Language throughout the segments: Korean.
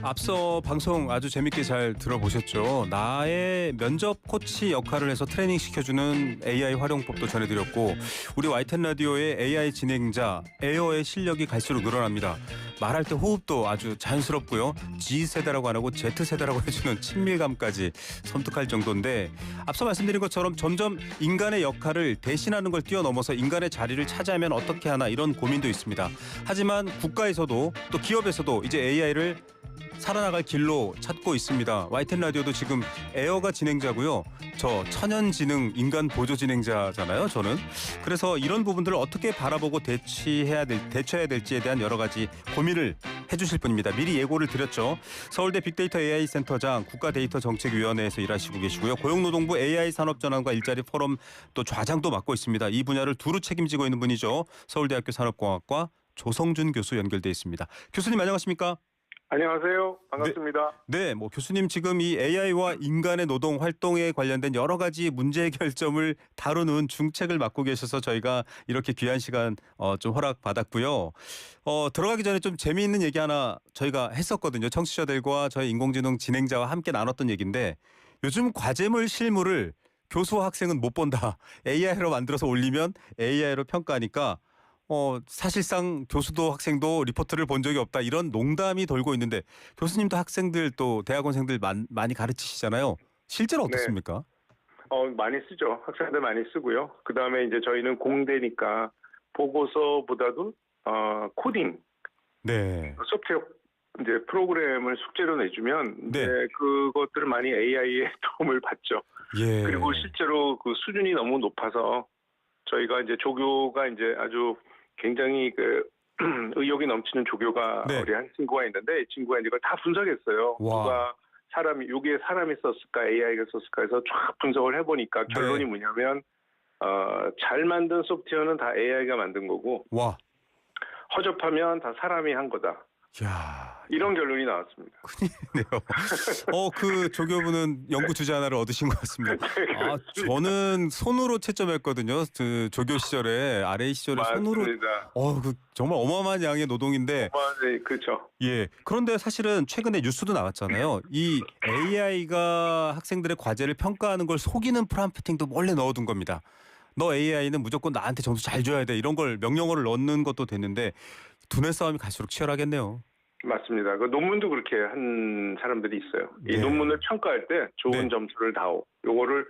앞서 방송 아주 재밌게 잘 들어보셨죠? 나의 면접 코치 역할을 해서 트레이닝 시켜주는 AI 활용법도 전해드렸고, 우리 YTN 라디오의 AI 진행자 에어의 실력이 갈수록 늘어납니다. 말할 때 호흡도 아주 자연스럽고요. G세대라고 안 하고 Z세대라고 해주는 친밀감까지 섬뜩할 정도인데, 앞서 말씀드린 것처럼 점점 인간의 역할을 대신하는 걸 뛰어넘어서 인간의 자리를 차지하면 어떻게 하나, 이런 고민도 있습니다. 하지만 국가에서도 또 기업에서도 이제 AI를 살아나갈 길로 찾고 있습니다. YTN 라디오도 지금 에어가 진행자고요. 저 천연지능 인간 보조 진행자잖아요, 저는. 그래서 이런 부분들을 어떻게 바라보고 대처해야 될지에 대한 여러 가지 고민을 해주실 분입니다. 미리 예고를 드렸죠. 서울대 빅데이터 AI 센터장, 국가데이터정책위원회에서 일하시고 계시고요. 고용노동부 AI 산업전환과 일자리 포럼 또 좌장도 맡고 있습니다. 이 분야를 두루 책임지고 있는 분이죠. 서울대학교 산업공학과 조성준 교수 연결돼 있습니다. 교수님 안녕하십니까? 안녕하세요. 반갑습니다. 네, 뭐 교수님 지금 이 AI와 인간의 노동 활동에 관련된 여러 가지 문제 해결점을 다루는 중책을 맡고 계셔서 저희가 이렇게 귀한 시간 좀 허락받았고요. 들어가기 전에 좀 재미있는 얘기 하나 저희가 했었거든요. 청취자들과 저희 인공지능 진행자와 함께 나눴던 얘기인데, 요즘 과제물 실무를 교수와 학생은 못 본다. AI로 만들어서 올리면 AI로 평가하니까 사실상 교수도 학생도 리포트를 본 적이 없다, 이런 농담이 돌고 있는데, 교수님도 학생들 또 대학원생들 많이 가르치시잖아요. 실제로 어떻습니까? 많이 쓰죠. 학생들 많이 쓰고요. 그 다음에 이제 저희는 공대니까 보고서보다도 코딩, 네. 소프트웨어 이제 프로그램을 숙제로 내주면 네. 이제 그것들을 많이 AI의 도움을 받죠. 예. 그리고 실제로 그 수준이 너무 높아서 저희가 이제 조교가 이제 아주 굉장히 의욕이 넘치는 조교가 네. 우리 한 친구가 있는데, 이 친구가 이제 이걸 다 분석했어요. 와. 누가 여기에 사람이 썼을까, AI가 썼을까 해서 쫙 분석을 해보니까 결론이 뭐냐면, 잘 만든 소프트웨어는 다 AI가 만든 거고, 와. 허접하면 다 사람이 한 거다. 야, 이런 결론이 나왔습니다. 큰일이네요. 그 조교분은 연구 주제 하나를 얻으신 것 같습니다. 아, 저는 손으로 채점했거든요. 그 조교 시절에, RA 시절에 손으로. 맞습니다. 그 정말 어마어마한 양의 노동인데. 네, 그렇죠. 예. 그런데 사실은 최근에 뉴스도 나왔잖아요. 이 AI가 학생들의 과제를 평가하는 걸 속이는 프롬프팅도 몰래 넣어둔 겁니다. 너 AI는 무조건 나한테 점수 잘 줘야 돼, 이런 걸 명령어를 넣는 것도 됐는데, 두뇌 싸움이 갈수록 치열하겠네요. 맞습니다. 그 논문도 그렇게 한 사람들이 있어요. 이 네. 논문을 평가할 때 좋은 네. 점수를 다오. 요거를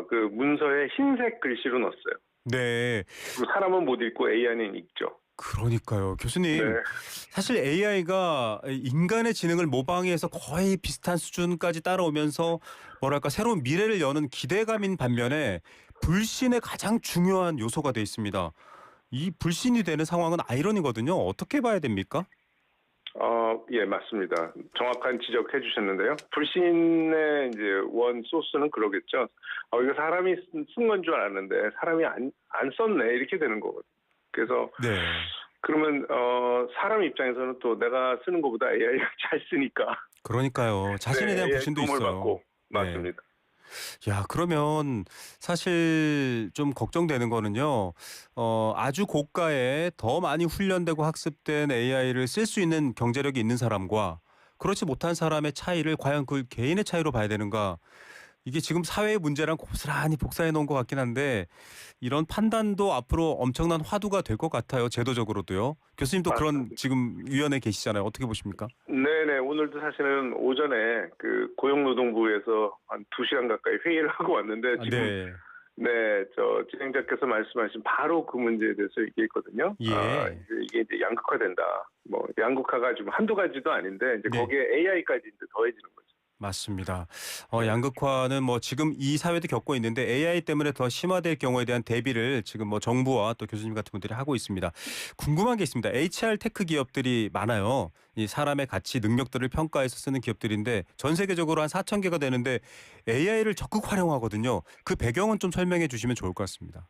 그 문서에 흰색 글씨로 넣었어요. 네. 사람은 못 읽고 AI는 읽죠. 그러니까요. 교수님, 네. 사실 AI가 인간의 지능을 모방해서 거의 비슷한 수준까지 따라오면서 뭐랄까 새로운 미래를 여는 기대감인 반면에 불신의 가장 중요한 요소가 돼 있습니다. 이 불신이 되는 상황은 아이러니거든요. 어떻게 봐야 됩니까? 예, 맞습니다. 정확한 지적해 주셨는데요. 불신의 이제 원 소스는 그러겠죠. 이거 사람이 쓴 건 줄 알았는데 사람이 안 썼네, 이렇게 되는 거거든요. 그래서 네. 그러면 사람 입장에서는 또 내가 쓰는 것보다 AI가 잘 쓰니까. 그러니까요. 자신에 대한 불신도 도움을 있어요. 받고. 맞습니다. 야, 그러면 사실 좀 걱정되는 거는요. 아주 고가에 더 많이 훈련되고 학습된 AI를 쓸 수 있는 경제력이 있는 사람과 그렇지 못한 사람의 차이를 과연 그 개인의 차이로 봐야 되는가. 이게 지금 사회의 문제랑 고스란히 복사해 놓은 것 같긴 한데, 이런 판단도 앞으로 엄청난 화두가 될 것 같아요. 제도적으로도요. 교수님도 맞습니다. 그런 지금 위원회에 계시잖아요. 어떻게 보십니까? 네네. 오늘도 사실은 오전에 그 고용노동부에서 한 2시간 가까이 회의를 하고 왔는데, 지금 저 진행자께서 말씀하신 바로 그 문제에 대해서 얘기했거든요. 예. 이게 이제 양극화된다. 뭐 양극화가 지금 한두 가지도 아닌데 이제 네. 거기에 AI까지 이제 더해지는 거죠. 맞습니다. 양극화는 뭐 지금 이 사회도 겪고 있는데 AI 때문에 더 심화될 경우에 대한 대비를 지금 뭐 정부와 또 교수님 같은 분들이 하고 있습니다. 궁금한 게 있습니다. HR 테크 기업들이 많아요. 이 사람의 가치, 능력들을 평가해서 쓰는 기업들인데 전 세계적으로 한 4천 개가 되는데 AI를 적극 활용하거든요. 그 배경은 좀 설명해 주시면 좋을 것 같습니다.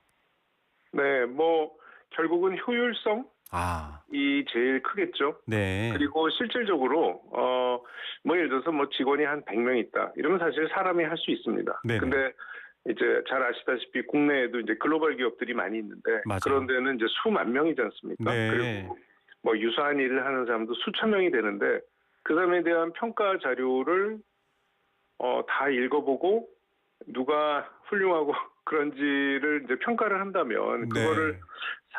네, 뭐 결국은 효율성 이 제일 크겠죠. 네. 그리고 실질적으로 뭐 예를 들어서 뭐 직원이 한 100명 있다. 이러면 사실 사람이 할 수 있습니다. 네네. 근데 이제 잘 아시다시피 국내에도 이제 글로벌 기업들이 많이 있는데, 맞아요. 그런 데는 이제 수만 명이지 않습니까? 네. 그리고 뭐 유사한 일을 하는 사람도 수천 명이 되는데 그 사람에 대한 평가 자료를 다 읽어보고 누가 훌륭하고 그런지를 이제 평가를 한다면 그거를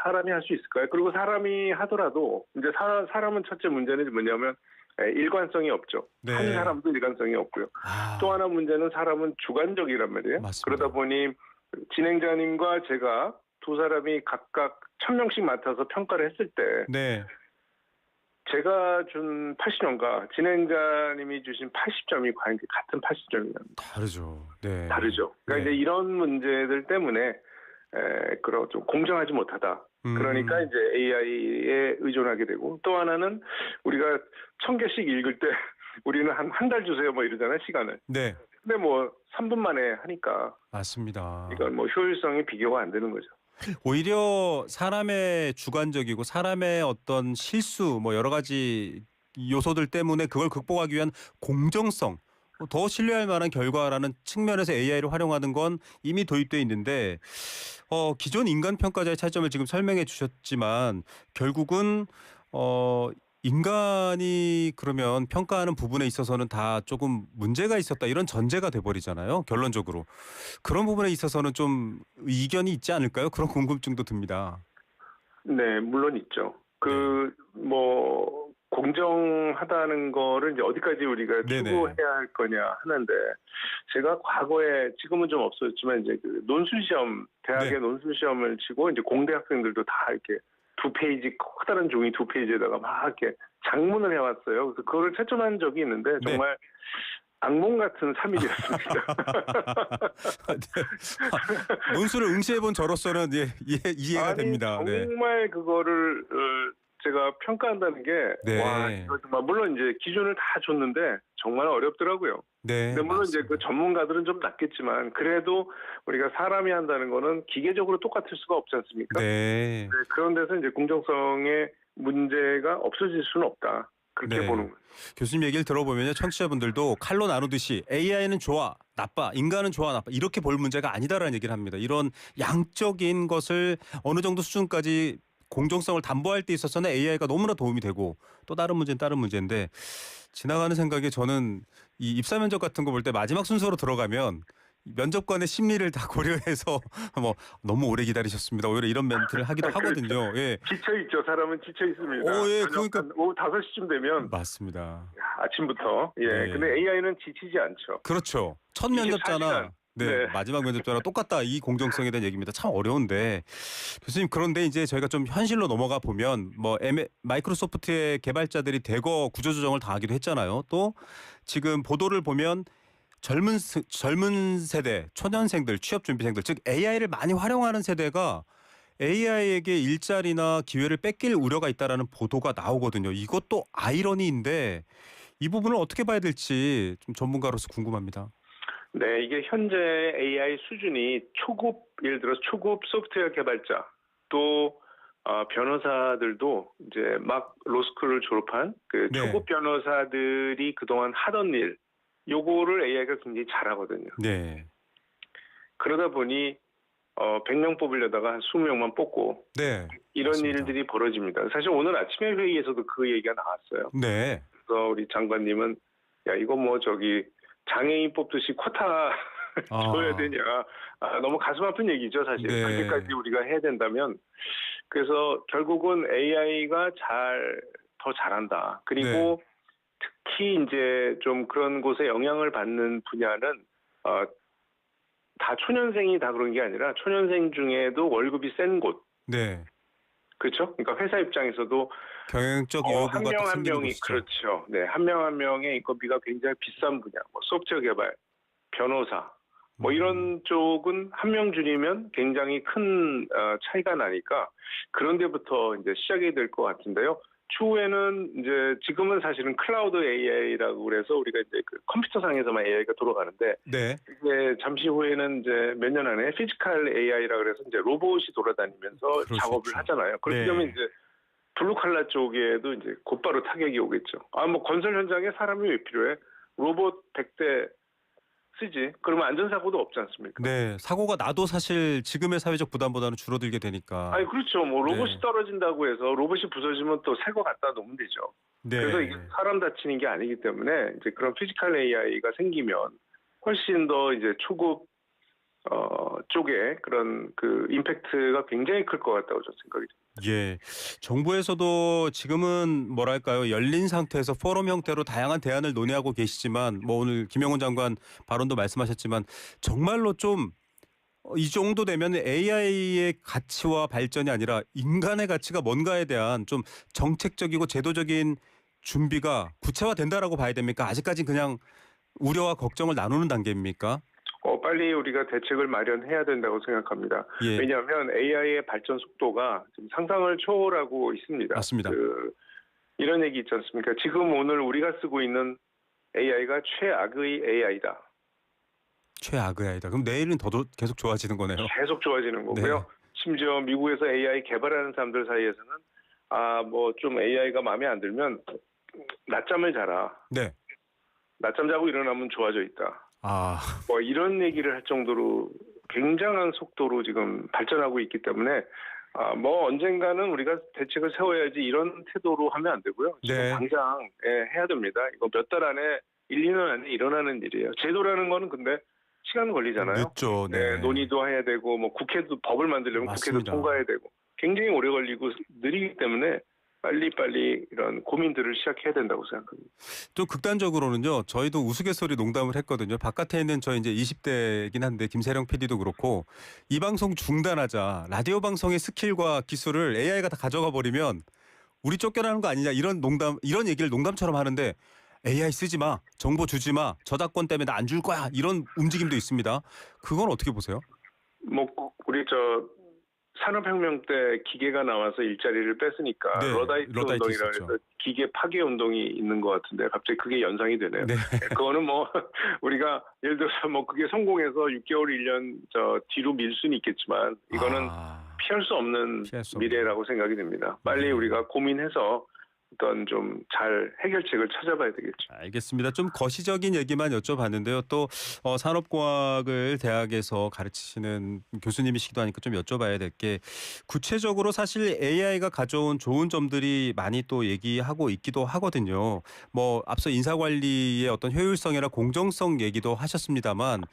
사람이 할 수 있을까요? 그리고 사람이 하더라도 이제 사람은 첫째 문제는 뭐냐면 일관성이 없죠. 네. 한 사람도 일관성이 없고요. 또 하나 문제는 사람은 주관적이란 말이에요. 맞습니다. 그러다 보니 진행자님과 제가 두 사람이 각각 1000명씩 맡아서 평가를 했을 때 네. 제가 준 80점과 진행자님이 주신 80점이 과연 같은 80점이냐. 다르죠. 네. 다르죠. 그러니까 네. 이제 이런 문제들 때문에 그런 좀 공정하지 못하다. 그러니까 이제 AI에 의존하게 되고 또 하나는 우리가 1000개씩 읽을 때 우리는 한 달 주세요 뭐 이러잖아요 시간을. 네. 근데 뭐 3분 만에 하니까 맞습니다. 이건 뭐 효율성이 비교가 안 되는 거죠. 오히려 사람의 주관적이고 사람의 어떤 실수 뭐 여러 가지 요소들 때문에 그걸 극복하기 위한 공정성, 더 신뢰할 만한 결과라는 측면에서 AI를 활용하는 건 이미 도입돼 있는데 기존 인간 평가자의 차이점을 지금 설명해 주셨지만 결국은 인간이 그러면 평가하는 부분에 있어서는 다 조금 문제가 있었다 이런 전제가 돼버리잖아요. 결론적으로. 그런 부분에 있어서는 좀 이견이 있지 않을까요? 그런 궁금증도 듭니다. 네, 물론 있죠. 뭐 공정하다는 거를 이제 어디까지 우리가 네네. 추구해야 할 거냐 하는데 제가 과거에 지금은 좀 없어졌지만 이제 그 논술시험 대학의 네. 논술시험을 치고 이제 공대 학생들도 다 이렇게 2페이지 커다란 종이 2페이지에다가 막 이렇게 장문을 해왔어요. 그래서 그거를 채점한 적이 있는데 네. 정말 악몽 같은 3일이었습니다. 논술을 응시해본 저로서는 이해가 됩니다. 네. 정말 그거를 제가 평가한다는 게 네. 와, 이거 정말 물론 이제 기준을 다 줬는데 정말 어렵더라고요. 네. 근데 물론 맞습니다. 이제 그 전문가들은 좀 낫겠지만 그래도 우리가 사람이 한다는 거는 기계적으로 똑같을 수가 없지 않습니까? 네. 네, 그런 데서 이제 공정성의 문제가 없어질 수는 없다. 그렇게 네. 보는 거예요. 교수님 얘기를 들어보면요. 청취자분들도 칼로 나누듯이 AI는 좋아, 나빠, 인간은 좋아, 나빠 이렇게 볼 문제가 아니다라는 얘기를 합니다. 이런 양적인 것을 어느 정도 수준까지 공정성을 담보할 때 있어서는 AI가 너무나 도움이 되고 또 다른 문제는 다른 문제인데 지나가는 생각에 저는 이 입사 면접 같은 거 볼 때 마지막 순서로 들어가면 면접관의 심리를 다 고려해서 뭐 너무 오래 기다리셨습니다. 오히려 이런 멘트를 하기도 하거든요. 예. 지쳐 있죠. 사람은 지쳐 있습니다. 예, 저녁 그러니까 한 오후 5시쯤 되면 맞습니다. 아침부터. 예. 네. 근데 AI는 지치지 않죠. 그렇죠. 첫 면접자나 24시간. 네, 네. 마지막 면접자랑 똑같다. 이 공정성에 대한 얘기입니다. 참 어려운데 교수님 그런데 이제 저희가 좀 현실로 넘어가 보면 뭐 마이크로소프트의 개발자들이 대거 구조조정을 당하기도 했잖아요. 또 지금 보도를 보면 젊은 세대, 초년생들, 취업준비생들 즉 AI를 많이 활용하는 세대가 AI에게 일자리나 기회를 뺏길 우려가 있다라는 보도가 나오거든요. 이것도 아이러니인데 이 부분을 어떻게 봐야 될지 좀 전문가로서 궁금합니다. 네, 이게 현재 AI 수준이 예를 들어서 초급 소프트웨어 개발자, 또 변호사들도 이제 막 로스쿨을 졸업한 그 네. 초급 변호사들이 그동안 하던 일, 요거를 AI가 굉장히 잘하거든요. 네. 그러다 보니 100명 뽑으려다가 한 20명만 뽑고 네. 이런 맞습니다. 일들이 벌어집니다. 사실 오늘 아침에 회의에서도 그 얘기가 나왔어요. 네. 그래서 우리 장관님은 야 이거 뭐 저기 장애인 뽑듯이 쿼타 줘야 되냐. 너무 가슴 아픈 얘기죠 사실. 네. 그렇게까지 우리가 해야 된다면. 그래서 결국은 AI가 더 잘한다. 그리고 특히 이제 좀 그런 곳에 영향을 받는 분야는 다 초년생이 다 그런 게 아니라 초년생 중에도 월급이 센 곳. 네. 그렇죠? 그러니까 회사 입장에서도 경영적 한 여부가 명 또 한 생기는 명이 곳이죠. 그렇죠. 네, 한 명 한 명의 인건비가 굉장히 비싼 분야, 뭐 소프트웨어 개발, 변호사, 뭐 이런 쪽은 한 명 줄이면 굉장히 큰 차이가 나니까 그런 데부터 이제 시작이 될 것 같은데요. 추후에는 이제 지금은 사실은 클라우드 AI라고 그래서 우리가 이제 그 컴퓨터상에서만 AI가 돌아가는데 네. 이제 잠시 후에는 이제 몇 년 안에 피지컬 AI라 그래서 이제 로봇이 돌아다니면서 그럴 수 작업을 있죠. 하잖아요. 그렇게 네. 되면 이제 블루칼라 쪽에도 이제 곧바로 타격이 오겠죠. 뭐 건설 현장에 사람이 왜 필요해? 로봇 100대 쓰지. 그러면 안전사고도 없지 않습니까? 네. 사고가 나도 사실 지금의 사회적 부담보다는 줄어들게 되니까. 아니 그렇죠. 뭐 로봇이 네. 떨어진다고 해서 로봇이 부서지면 또 새 거 갖다 놓으면 되죠. 네. 그래서 이게 사람 다치는 게 아니기 때문에 이제 그런 피지컬 AI가 생기면 훨씬 더 이제 초급 쪽에 그런 그 임팩트가 굉장히 클 것 같다고 저는 생각이 듭니다. 예. 정부에서도 지금은 뭐랄까요? 열린 상태에서 포럼 형태로 다양한 대안을 논의하고 계시지만 뭐 오늘 김영훈 장관 발언도 말씀하셨지만 정말로 좀 이 정도 되면 AI의 가치와 발전이 아니라 인간의 가치가 뭔가에 대한 좀 정책적이고 제도적인 준비가 구체화된다라고 봐야 됩니까? 아직까지 그냥 우려와 걱정을 나누는 단계입니까? 빨리 우리가 대책을 마련해야 된다고 생각합니다. 예, 왜냐하면 AI의 발전 속도가 지금 상상을 초월하고 있습니다. 맞습니다. 이런 얘기 있지 않습니까? 지금 오늘 우리가 쓰고 있는 AI가 최악의 AI다. 최악의 아이다. 그럼 내일은 더 계속 좋아지는 거네요. 계속 좋아지는 거고요. 네. 심지어 미국에서 AI 개발하는 사람들 사이에서는 뭐 좀 AI가 마음에 안 들면 낮잠을 자라. 네. 낮잠 자고 일어나면 좋아져 있다. 아, 뭐 이런 얘기를 할 정도로 굉장한 속도로 지금 발전하고 있기 때문에 뭐 언젠가는 우리가 대책을 세워야지 이런 태도로 하면 안 되고요. 지금 네. 당장 해야 됩니다. 이거 몇 달 안에 1, 2년 안에 일어나는 일이에요. 제도라는 거는 근데 시간 걸리잖아요. 늦죠. 네. 논의도 해야 되고 뭐 국회도 법을 만들려면 맞습니다. 국회도 통과해야 되고 굉장히 오래 걸리고 느리기 때문에 빨리 이런 고민들을 시작해야 된다고 생각합니다. 또 극단적으로는요. 저희도 우스갯소리 농담을 했거든요. 바깥에 있는 저 이제 20대이긴 한데 김세령 PD도 그렇고 이 방송 중단하자. 라디오 방송의 스킬과 기술을 AI가 다 가져가 버리면 우리 쫓겨나는 거 아니냐 이런 이런 얘기를 농담처럼 하는데 AI 쓰지 마. 정보 주지 마. 저작권 때문에 나 안 줄 거야. 이런 움직임도 있습니다. 그건 어떻게 보세요? 뭐 우리 산업혁명 때 기계가 나와서 일자리를 뺐으니까 네, 러다이트 러다이트 운동이라 있었죠. 해서 기계 파괴 운동이 있는 것 같은데 갑자기 그게 연상이 되네요. 네. 그거는 뭐 우리가 예를 들어서 뭐 그게 성공해서 6개월 1년 뒤로 밀 수는 있겠지만 이거는 피할 수 없는 피할 수 없는. 미래라고 생각이 됩니다. 빨리 우리가 고민해서 어떤 좀 잘 해결책을 찾아봐야 되겠죠. 알겠습니다. 좀 거시적인 얘기만 여쭤봤는데요. 또 산업공학을 대학에서 가르치시는 교수님이시기도 하니까 좀 여쭤봐야 될 게 구체적으로 사실 AI가 가져온 좋은 점들이 많이 또 얘기하고 있기도 하거든요. 뭐 앞서 인사관리의 어떤 효율성이나 공정성 얘기도 하셨습니다만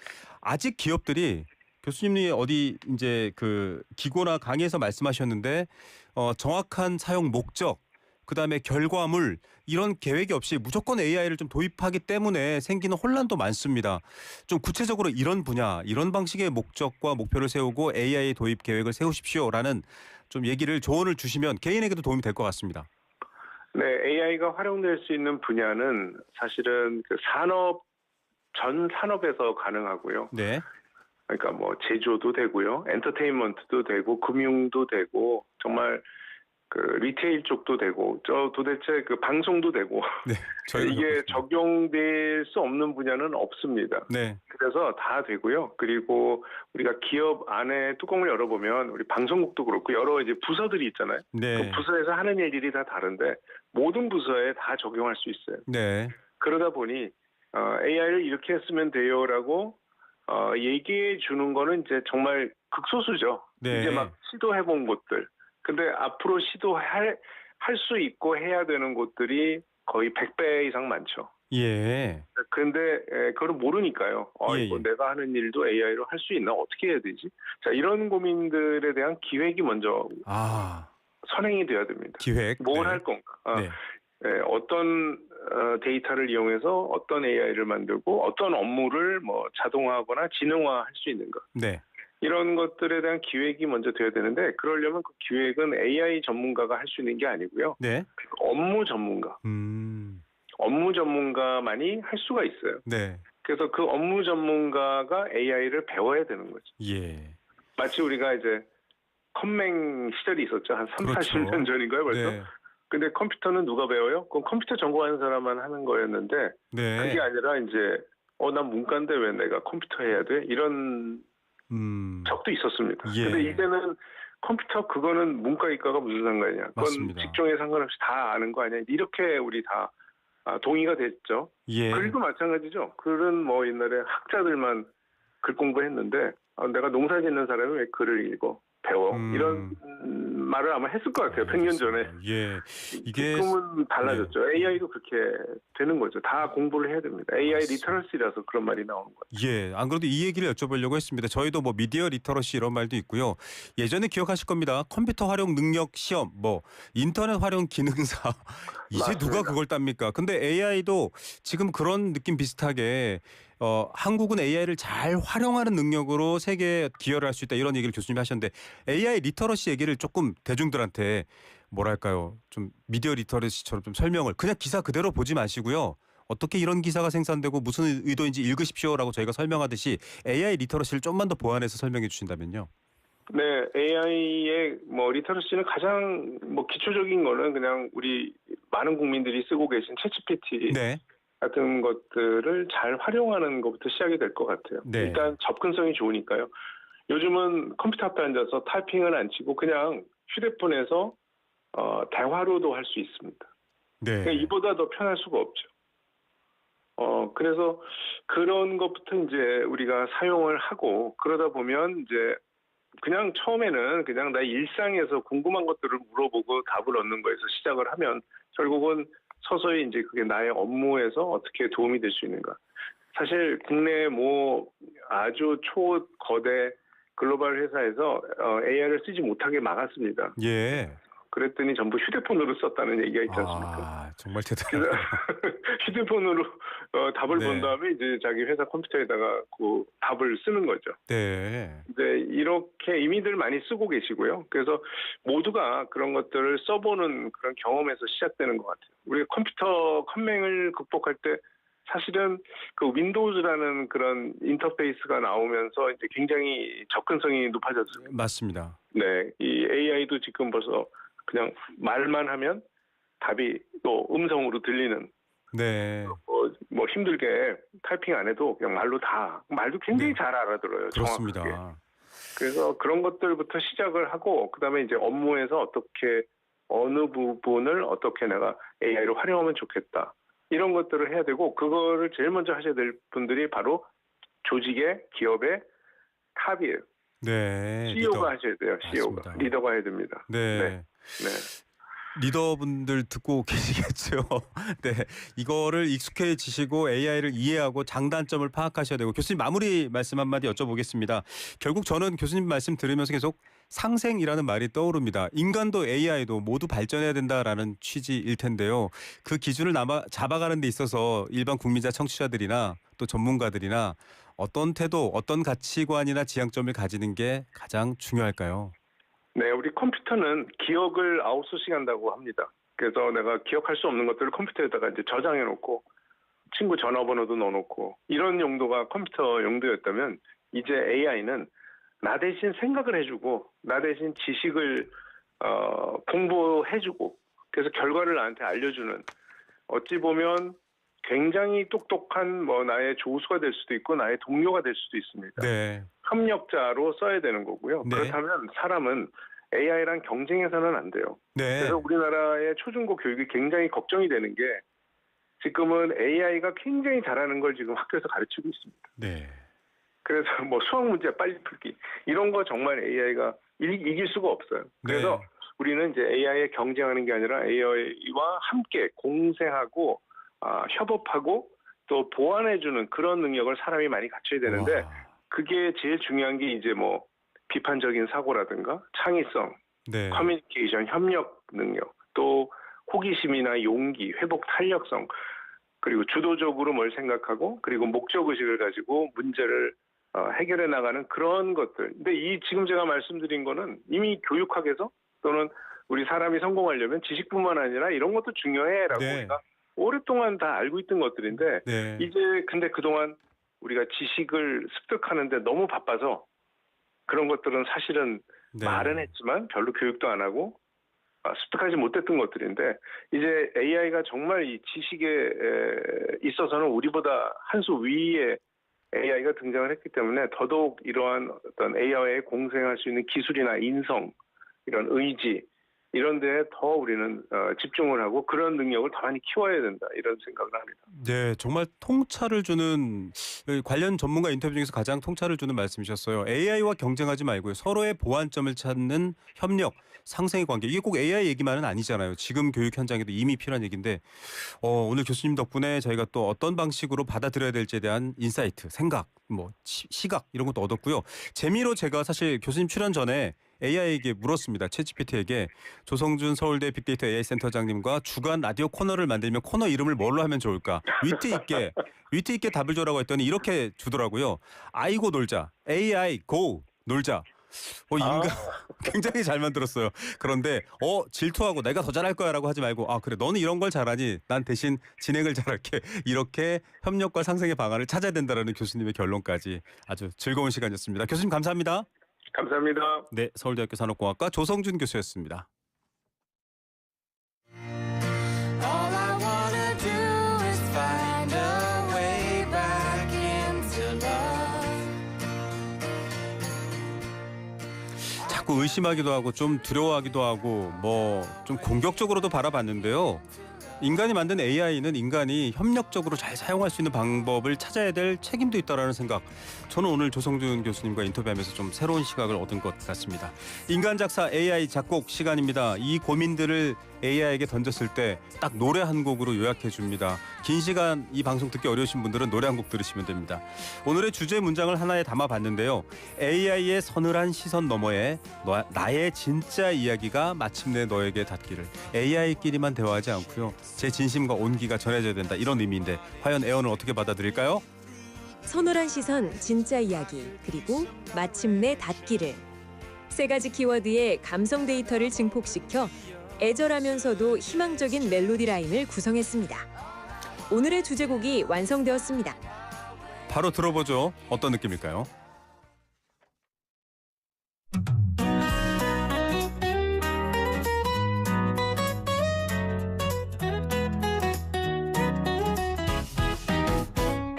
아직 기업들이 교수님이 어디 이제 그 기고나 강의에서 말씀하셨는데 정확한 사용 목적 그다음에 결과물 이런 계획이 없이 무조건 AI를 좀 도입하기 때문에 생기는 혼란도 많습니다. 좀 구체적으로 이런 분야, 이런 방식의 목적과 목표를 세우고 AI 도입 계획을 세우십시오라는 좀 얘기를 조언을 주시면 개인에게도 도움이 될 것 같습니다. 네, AI가 활용될 수 있는 분야는 사실은 그 전 산업에서 가능하고요. 네. 그러니까 뭐 제조도 되고요, 엔터테인먼트도 되고, 금융도 되고, 정말 그 리테일 쪽도 되고, 도대체 그 방송도 되고, 네. 이게 적용될 수 없는 분야는 없습니다. 네. 그래서 다 되고요. 그리고 우리가 기업 안에 뚜껑을 열어보면 우리 방송국도 그렇고 여러 이제 부서들이 있잖아요. 네. 그 부서에서 하는 일들이 다 다른데 모든 부서에 다 적용할 수 있어요. 네. 그러다 보니 AI를 이렇게 쓰면 돼요라고 얘기해 주는 거는 이제 정말 극소수죠. 네. 이제 막 시도해 본 곳들. 근데 앞으로 시도할 수 있고 해야 되는 곳들이 거의 100배 이상 많죠. 예. 근데 그걸 모르니까요. 예, 이거 예. 내가 하는 일도 AI로 할 수 있나? 어떻게 해야 되지? 자, 이런 고민들에 대한 기획이 먼저 선행이 돼야 됩니다. 기획. 뭘 네. 할 건가? 네. 어떤 데이터를 이용해서 어떤 AI를 만들고 어떤 업무를 뭐 자동화하거나 지능화할 수 있는가? 네. 이런 것들에 대한 기획이 먼저 돼야 되는데 그러려면 그 기획은 AI 전문가가 할 수 있는 게 아니고요. 네. 업무 전문가. 업무 전문가만이 할 수가 있어요. 네. 그래서 그 업무 전문가가 AI를 배워야 되는 거죠. 예. 마치 우리가 이제 컴맹 시절이 있었죠. 한 3, 그렇죠. 40년 전인가요, 벌써? 네. 근데 컴퓨터는 누가 배워요? 그럼 컴퓨터 전공하는 사람만 하는 거였는데 네. 그게 아니라 이제 난 문과인데 왜 내가 컴퓨터 해야 돼? 이런 적도 있었습니다. 예. 근데 이제는 컴퓨터 그거는 문과 이과가 무슨 상관이냐? 그건 맞습니다. 직종에 상관없이 다 아는 거 아니야? 이렇게 우리 다 동의가 됐죠. 예. 글도 마찬가지죠. 글은 뭐 옛날에 학자들만 글 공부했는데 내가 농사 짓는 사람이 왜 글을 읽어? 배워? 이런 말을 아마 했을 것 같아요. 100년 전에. 예, 이게 지금은 달라졌죠. 네. AI도 그렇게 되는 거죠. 다 공부를 해야 됩니다. AI 맞습니다. 리터러시라서 그런 말이 나오는 거예요. 예, 안 그래도 이 얘기를 여쭤보려고 했습니다. 저희도 뭐 미디어 리터러시 이런 말도 있고요. 예전에 기억하실 겁니다. 컴퓨터 활용 능력 시험, 뭐 인터넷 활용 기능사. 이제 누가 맞습니다. 그걸 땁니까? 근데 AI도 지금 그런 느낌 비슷하게 한국은 AI를 잘 활용하는 능력으로 세계에 기여를 할 수 있다 이런 얘기를 교수님이 하셨는데 AI 리터러시 얘기를 조금 대중들한테 뭐랄까요? 좀 미디어 리터러시처럼 좀 설명을 그냥 기사 그대로 보지 마시고요. 어떻게 이런 기사가 생산되고 무슨 의도인지 읽으십시오라고 저희가 설명하듯이 AI 리터러시를 좀만 더 보완해서 설명해 주신다면요. 네, AI의 뭐 리터러시는 가장 뭐 기초적인 거는 그냥 우리 많은 국민들이 쓰고 계신 챗GPT 네. 같은 것들을 잘 활용하는 것부터 시작이 될 것 같아요. 네. 일단 접근성이 좋으니까요. 요즘은 컴퓨터 앞에 앉아서 타이핑을 안 치고 그냥 휴대폰에서 대화로도 할 수 있습니다. 네. 그러니까 이보다 더 편할 수가 없죠. 그래서 그런 것부터 이제 우리가 사용을 하고 그러다 보면 이제 그냥 처음에는 그냥 나 일상에서 궁금한 것들을 물어보고 답을 얻는 거에서 시작을 하면 결국은 서서히 이제 그게 나의 업무에서 어떻게 도움이 될 수 있는가. 사실 국내 뭐 아주 초거대 글로벌 회사에서 AI를 쓰지 못하게 막았습니다. 예. 그랬더니 전부 휴대폰으로 썼다는 얘기가 있지 않습니까? 아, 정말 그래서 대단하네요. 휴대폰으로 답을 네. 본 다음에 이제 자기 회사 컴퓨터에다가 그 답을 쓰는 거죠. 네. 이제 이렇게 이미들 많이 쓰고 계시고요. 그래서 모두가 그런 것들을 써보는 그런 경험에서 시작되는 것 같아요. 우리가 컴퓨터 컴맹을 극복할 때 사실은 그 윈도우즈라는 그런 인터페이스가 나오면서 이제 굉장히 접근성이 높아졌습니다. 맞습니다. 네, 이 AI도 지금 벌써 그냥 말만 하면 답이 또 음성으로 들리는 네. 뭐 힘들게 타이핑 안 해도 그냥 말도 굉장히 네. 잘 알아들어요. 정확하게. 그렇습니다. 그래서 그런 것들부터 시작을 하고 그다음에 이제 업무에서 어떻게 어느 부분을 어떻게 내가 AI를 활용하면 좋겠다. 이런 것들을 해야 되고 그거를 제일 먼저 하셔야 될 분들이 바로 조직의 기업의 탑이에요. 네. CEO가 리더. 하셔야 돼요. CEO가. 맞습니다. 리더가 해야 됩니다. 네. 네. 리더분들 듣고 계시겠죠. 네, 이거를 익숙해지시고 AI를 이해하고 장단점을 파악하셔야 되고 교수님 마무리 말씀 한마디 여쭤보겠습니다. 결국 저는 교수님 말씀 들으면서 계속 상생이라는 말이 떠오릅니다. 인간도 AI도 모두 발전해야 된다라는 취지일 텐데요. 그 기준을 잡아가는 데 있어서 일반 국민자 청취자들이나 또 전문가들이나 어떤 태도, 어떤 가치관이나 지향점을 가지는 게 가장 중요할까요? 네, 우리 컴퓨터는 기억을 아웃소싱한다고 합니다. 그래서 내가 기억할 수 없는 것들을 컴퓨터에다가 이제 저장해 놓고 친구 전화번호도 넣어놓고 이런 용도가 컴퓨터 용도였다면 이제 AI는 나 대신 생각을 해주고 나 대신 지식을 공부해주고 그래서 결과를 나한테 알려주는 어찌 보면 굉장히 똑똑한 뭐 나의 조수가 될 수도 있고 나의 동료가 될 수도 있습니다. 네. 협력자로 써야 되는 거고요. 네. 그렇다면 사람은 AI랑 경쟁해서는 안 돼요. 네. 그래서 우리나라의 초중고 교육이 굉장히 걱정이 되는 게 지금은 AI가 굉장히 잘하는 걸 지금 학교에서 가르치고 있습니다. 네. 그래서 뭐 수학 문제 빨리 풀기 이런 거 정말 AI가 이길 수가 없어요. 그래서 네. 우리는 이제 AI에 경쟁하는 게 아니라 AI와 함께 공생하고 협업하고 또 보완해주는 그런 능력을 사람이 많이 갖춰야 되는데 와. 그게 제일 중요한 게 이제 뭐 비판적인 사고라든가 창의성, 네. 커뮤니케이션, 협력 능력, 또 호기심이나 용기, 회복 탄력성, 그리고 주도적으로 뭘 생각하고 그리고 목적 의식을 가지고 문제를 해결해 나가는 그런 것들. 근데 이 지금 제가 말씀드린 거는 이미 교육학에서 또는 우리 사람이 성공하려면 지식뿐만 아니라 이런 것도 중요해라고 네. 우리가 오랫동안 다 알고 있던 것들인데 네. 이제 근데 그동안 우리가 지식을 습득하는데 너무 바빠서 그런 것들은 사실은 네. 말은 했지만 별로 교육도 안 하고 습득하지 못했던 것들인데 이제 AI가 정말 이 지식에 있어서는 우리보다 한 수 위에 AI가 등장을 했기 때문에 더더욱 이러한 어떤 AI에 공생할 수 있는 기술이나 인성, 이런 의지 이런 데에 더 우리는 집중을 하고 그런 능력을 더 많이 키워야 된다 이런 생각을 합니다. 네, 정말 통찰을 주는 관련 전문가 인터뷰 중에서 가장 통찰을 주는 말씀이셨어요. AI와 경쟁하지 말고요. 서로의 보완점을 찾는 협력, 상생의 관계. 이게 꼭 AI 얘기만은 아니잖아요. 지금 교육 현장에도 이미 필요한 얘기인데 오늘 교수님 덕분에 저희가 또 어떤 방식으로 받아들여야 될지에 대한 인사이트, 생각, 시각 이런 것도 얻었고요. 재미로 제가 사실 교수님 출연 전에 AI에게 물었습니다. 챗GPT에게 조성준 서울대 빅데이터 AI 센터장님과 주간 라디오 코너를 만들면 코너 이름을 뭘로 하면 좋을까? 위트 있게 답을 줘라고 했더니 이렇게 주더라고요. 아이고 놀자. AI 고 놀자. 인간 굉장히 잘 만들었어요. 그런데 질투하고 내가 더 잘할 거야라고 하지 말고 그래 너는 이런 걸 잘하니 난 대신 진행을 잘할게. 이렇게 협력과 상생의 방안을 찾아야 된다라는 교수님의 결론까지 아주 즐거운 시간이었습니다. 교수님 감사합니다. 감사합니다. 네, 서울대학교 산업공학과 조성준 교수였습니다. All I wanna do is find a way back into love. 자꾸 의심하기도 하고 좀 두려워하기도 하고 좀 공격적으로도 바라봤는데요. 인간이 만든 AI는 인간이 협력적으로 잘 사용할 수 있는 방법을 찾아야 될 책임도 있다라는 생각. 저는 오늘 조성준 교수님과 인터뷰하면서 좀 새로운 시각을 얻은 것 같습니다. 인간 작사 AI 작곡 시간입니다. 이 고민들을 AI에게 던졌을 때 딱 노래 한 곡으로 요약해 줍니다. 긴 시간 이 방송 듣기 어려우신 분들은 노래 한 곡 들으시면 됩니다. 오늘의 주제 문장을 하나에 담아봤는데요. AI의 서늘한 시선 너머에 나의 진짜 이야기가 마침내 너에게 닿기를. AI끼리만 대화하지 않고요. 제 진심과 온기가 전해져야 된다. 이런 의미인데 과연 애언을 어떻게 받아들일까요? 서늘한 시선, 진짜 이야기, 그리고 마침내 닿기를. 세 가지 키워드의 감성 데이터를 증폭시켜 애절하면서도 희망적인 멜로디 라인을 구성했습니다. 오늘의 주제곡이 완성되었습니다. 바로 들어보죠. 어떤 느낌일까요?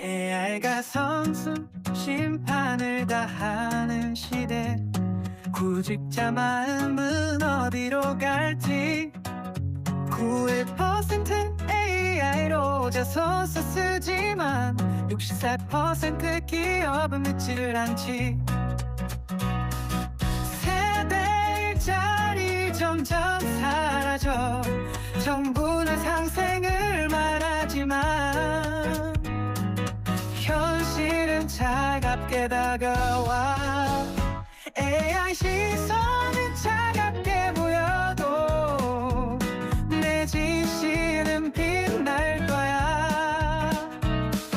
AI가 선수 심판을 다 하는 시대. 구직자 마음은 어디로 갈지. 91% AI로 자소서 쓰지만 64% 기업은 믿지를 않지. 세대 일자리 점점 사라져. 정부는 상생을 말하지만 현실은 차갑게 다가와. AI 시선은 차갑게 보여도 내 진실은 빛날 거야.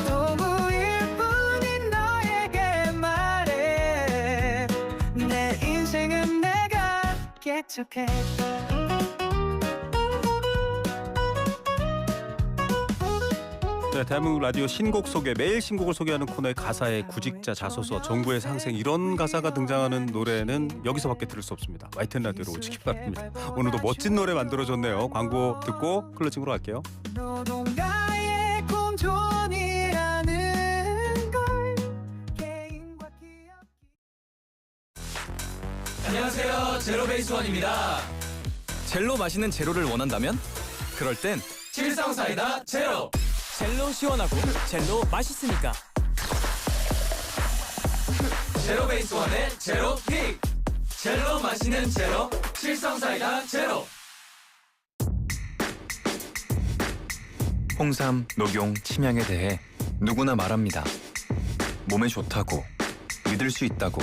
도구일 뿐인 너에게 말해. 내 인생은 내가 개척해. 네, 대한민국 라디오 신곡 소개, 매일 신곡을 소개하는 코너의 가사에 구직자, 자소서, 정부의 상생 이런 가사가 등장하는 노래는 여기서밖에 들을 수 없습니다. YTN 라디오로 오시기 바랍니다. 오늘도 멋진 노래 만들어줬네요. 광고 듣고 클로징으로 갈게요. 노동가의 공존이라는 걸 개인과 기업. 안녕하세요, 제로베이스원입니다. 젤로 마시는 제로를 원한다면? 그럴 땐 칠성사이다 제로! 젤로 시원하고 젤로 맛있으니까 제로베이스원의 제로픽! 젤로 마시는 제로, 칠성사이다 제로! 홍삼, 녹용, 침향에 대해 누구나 말합니다. 몸에 좋다고, 믿을 수 있다고.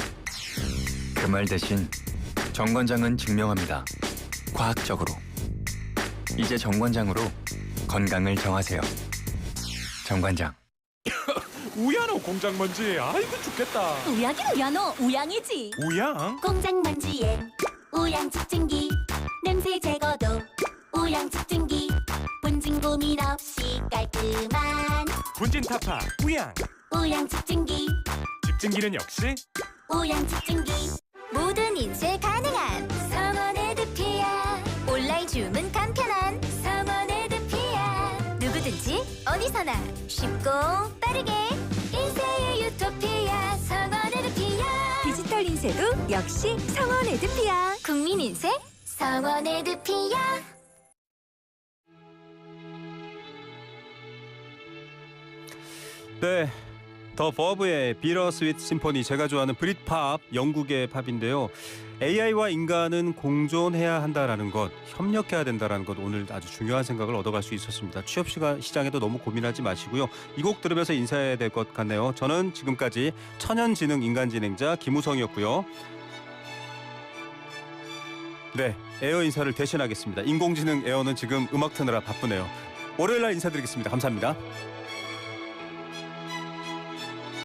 그 말 대신 정관장은 증명합니다. 과학적으로. 이제 정관장으로 건강을 정하세요. 정관장. 우야노 공장먼지. 아이고 죽겠다. 우야긴 우야노 우양이지. 우양? 공장먼지에 우양 집중기. 냄새 제거도 우양 집중기. 분진 고민 없이 깔끔한 분진 타파 우양. 우양 집중기. 집진기는 역시 우양 집중기. 모든 인쇄 가능한 성원 에드피아. 온라인 주문 간편한 성원 에드피아. 누구든지 어디서나 쉽고 빠르게 인쇄의 유토피아. 성원 에드피아. 디지털 인쇄도 역시 성원 에드피아. 국민 인쇄 성원의 늪이야. 네, 더 버브의 비러 스윗 심포니, 제가 좋아하는 브릿팝, 영국의 팝인데요. AI와 인간은 공존해야 한다라는 것, 협력해야 된다라는 것, 오늘 아주 중요한 생각을 얻어갈 수 있었습니다. 취업 시장에도 너무 고민하지 마시고요. 이 곡 들으면서 인사해야 될 것 같네요. 저는 지금까지 천연지능 인간진행자 김우성이었고요. 네, 에어 인사를 대신하겠습니다. 인공지능 에어는 지금 음악 트느라 바쁘네요. 월요일 날 인사드리겠습니다. 감사합니다.